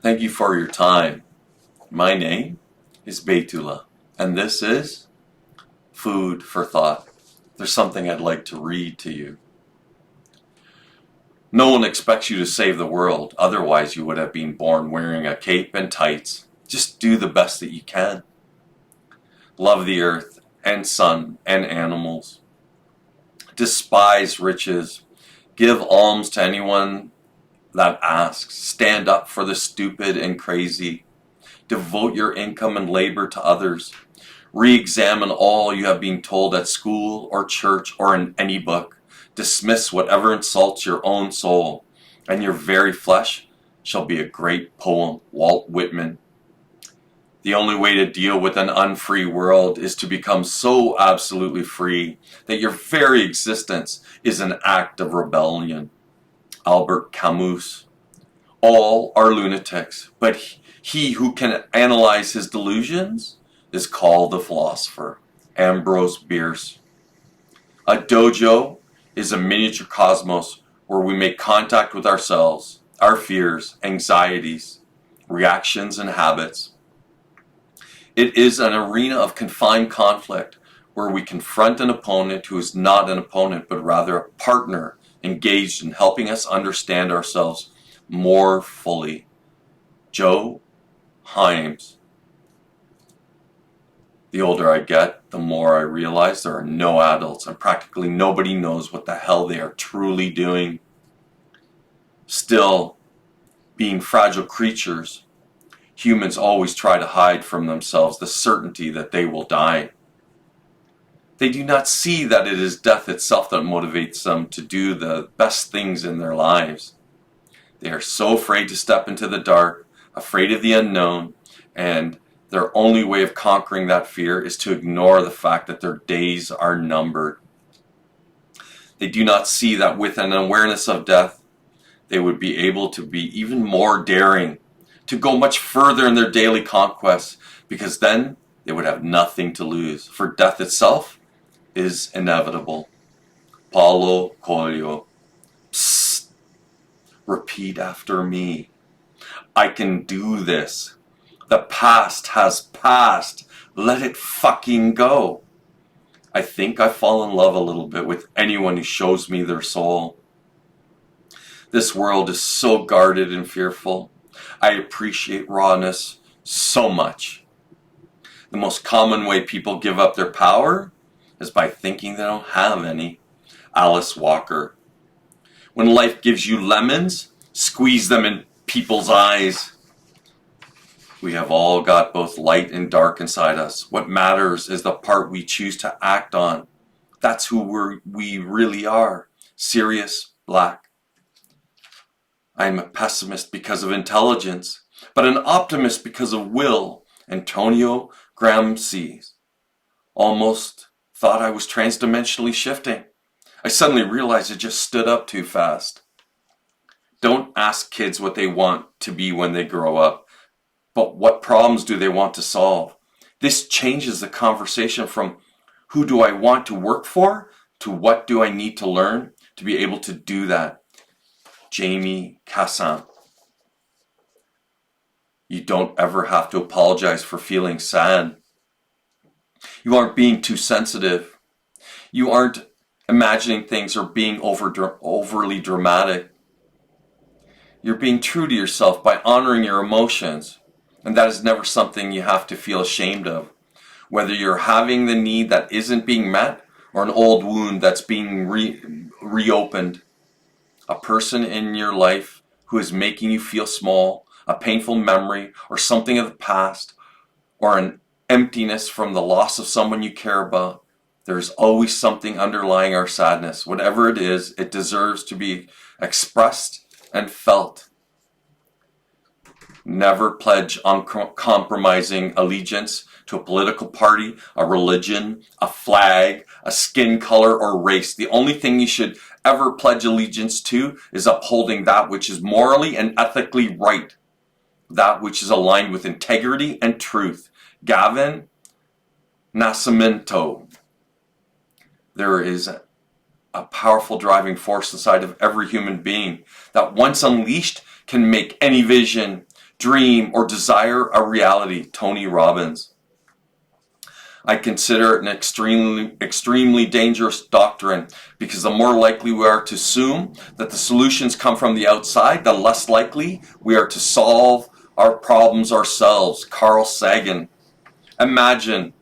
Thank you for your time. My name is Betula, and this is Food for Thought. There's something I'd like to read to you. No one expects you to save the world, otherwise you would have been born wearing a cape and tights. Just do the best that you can. Love the earth and sun and animals. Despise riches. Give alms to anyone that asks. Stand up for the stupid and crazy. Devote your income and labor to others. Re-examine all you have been told at school or church or in any book. Dismiss whatever insults your own soul, and your very flesh shall be a great poem. Walt Whitman. The only way to deal with an unfree world is to become so absolutely free that your very existence is an act of rebellion. Albert Camus. All are lunatics, but he who can analyze his delusions is called the philosopher. Ambrose, Bierce. A dojo is a miniature cosmos where we make contact with ourselves, our fears, anxieties, reactions, and habits. It is an arena of confined conflict where we confront an opponent who is not an opponent but rather a partner engaged in helping us understand ourselves more fully. Joe Hyams. The older I get, the more I realize there are no adults and practically nobody knows what the hell they are truly doing. Still, being fragile creatures, humans always try to hide from themselves the certainty that they will die. They do not see that it is death itself that motivates them to do the best things in their lives. They are so afraid to step into the dark, afraid of the unknown, and their only way of conquering that fear is to ignore the fact that their days are numbered. They do not see that with an awareness of death, they would be able to be even more daring, to go much further in their daily conquests, because then they would have nothing to lose, for death itself is inevitable. Paulo Coelho. Psst. Repeat after me. I can do this. The past has passed. Let it fucking go. I think I fall in love a little bit with anyone who shows me their soul. This world is so guarded and fearful. I appreciate rawness so much. The most common way people give up their power is by thinking they don't have any. Alice Walker. When life gives you lemons, squeeze them in people's eyes. We have all got both light and dark inside us. What matters is the part we choose to act on. That's who we really are. Serious, black. I am a pessimist because of intelligence, but an optimist because of will. Antonio Gramsci. Almost thought I was transdimensionally shifting. I suddenly realized I just stood up too fast. Don't ask kids what they want to be when they grow up, but what problems do they want to solve? This changes the conversation from who do I want to work for to what do I need to learn to be able to do that. Jamie Cassan. You don't ever have to apologize for feeling sad. You aren't being too sensitive. You aren't imagining things or being overly dramatic. You're being true to yourself by honoring your emotions. And that is never something you have to feel ashamed of. Whether you're having the need that isn't being met or an old wound that's being reopened. A person in your life who is making you feel small, a painful memory or something of the past, or an emptiness from the loss of someone you care about. There's always something underlying our sadness. Whatever it is, it deserves to be expressed and felt. Never pledge uncompromising allegiance to a political party, a religion, a flag, a skin color, or race. The only thing you should ever pledge allegiance to is upholding that which is morally and ethically right. That which is aligned with integrity and truth. Gavin Nascimento. There is a powerful driving force inside of every human being that once unleashed can make any vision dream, or desire a reality. Tony Robbins. I consider it an extremely dangerous doctrine, because the more likely we are to assume that the solutions come from the outside, the less likely we are to solve our problems ourselves. Carl Sagan. Imagine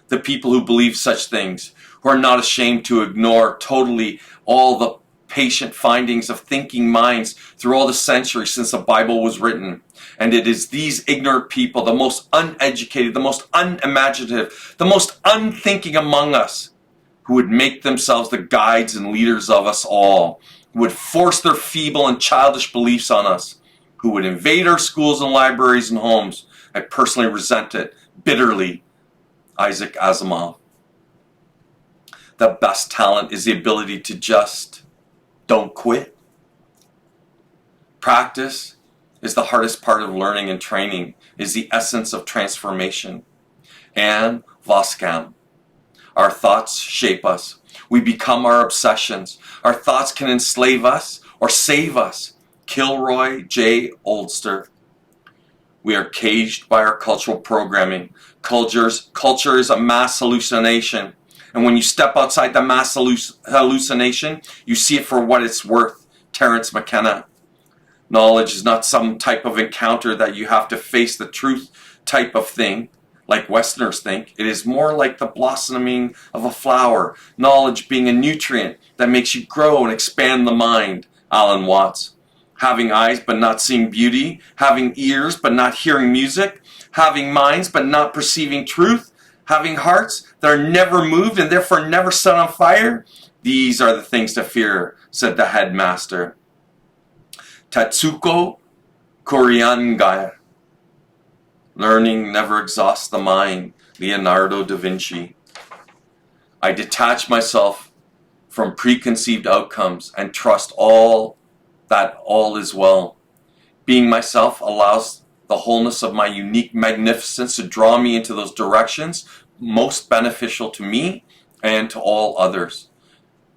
the people who believe such things, who are not ashamed to ignore totally all the patient findings of thinking minds through all the centuries since the Bible was written. And it is these ignorant people, the most uneducated, the most unimaginative, the most unthinking among us, who would make themselves the guides and leaders of us all, who would force their feeble and childish beliefs on us, who would invade our schools and libraries and homes. I personally resent it bitterly. Isaac Asimov. The best talent is the ability to just don't quit. Practice is the hardest part of learning, and training is the essence of transformation. And Voskam. Our thoughts shape us. We become our obsessions. Our thoughts can enslave us or save us. Kilroy J. Oldster. We are caged by our cultural programming. Culture is a mass hallucination. And when you step outside the mass hallucination, you see it for what it's worth. Terence McKenna. Knowledge is not some type of encounter that you have to face the truth type of thing, like Westerners think. It is more like the blossoming of a flower. Knowledge being a nutrient that makes you grow and expand the mind. Alan Watts. Having eyes but not seeing beauty. Having ears but not hearing music. Having minds but not perceiving truth. Having hearts that are never moved and therefore never set on fire. These are the things to fear, said the headmaster. Tatsuko Koreangai. Learning never exhausts the mind. Leonardo da Vinci. I detach myself from preconceived outcomes and trust that all is well. Being myself allows the wholeness of my unique magnificence to draw me into those directions most beneficial to me and to all others.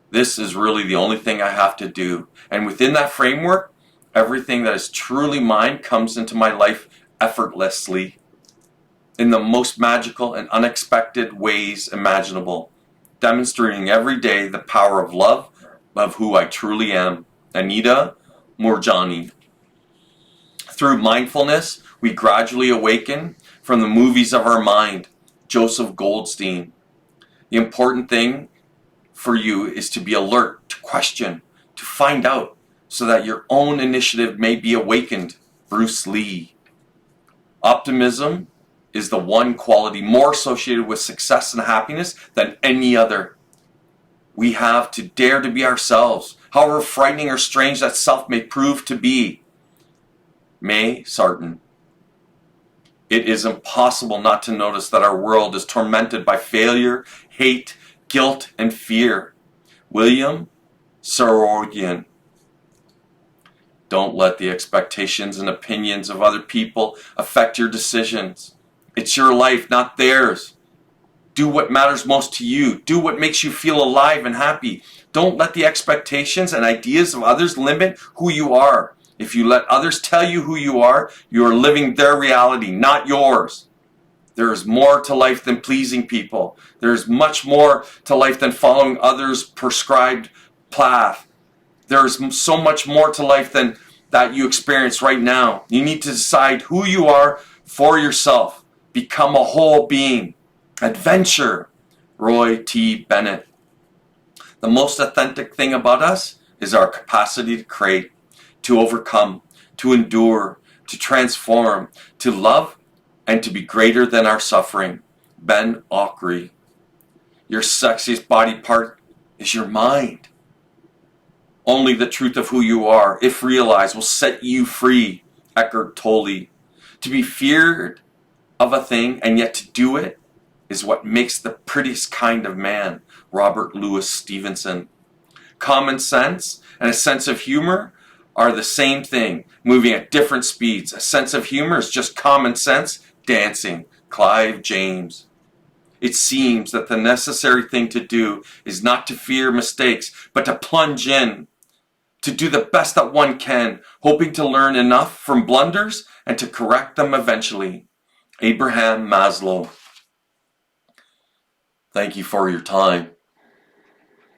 This is really the only thing I have to do. And within that framework, everything that is truly mine comes into my life effortlessly, in the most magical and unexpected ways imaginable, demonstrating every day the power of love, of who I truly am. Anita Moorjani. Through mindfulness, we gradually awaken from the movies of our mind. Joseph Goldstein. The important thing for you is to be alert, to question, to find out, so that your own initiative may be awakened. Bruce Lee. Optimism is the one quality more associated with success and happiness than any other. We have to dare to be ourselves, however frightening or strange that self may prove to be. May Sarton. It is impossible not to notice that our world is tormented by failure, hate, guilt, and fear. William Sorogian. Don't let the expectations and opinions of other people affect your decisions. It's your life, not theirs. Do what matters most to you. Do what makes you feel alive and happy. Don't let the expectations and ideas of others limit who you are. If you let others tell you who you are living their reality, not yours. There is more to life than pleasing people. There is much more to life than following others' prescribed path. There is so much more to life than that you experience right now. You need to decide who you are for yourself. Become a whole being. Adventure. Roy T. Bennett. The most authentic thing about us is our capacity to create, to overcome, to endure, to transform, to love, and to be greater than our suffering. Ben Ockrey. Your sexiest body part is your mind. Only the truth of who you are, if realized, will set you free. Eckhart Tolle. To be feared of a thing and yet to do it is what makes the prettiest kind of man. Robert Louis Stevenson. Common sense and a sense of humor are the same thing, moving at different speeds. A sense of humor is just common sense dancing. Clive James. It seems that the necessary thing to do is not to fear mistakes, but to plunge in, to do the best that one can, hoping to learn enough from blunders and to correct them eventually. Abraham Maslow. Thank you for your time.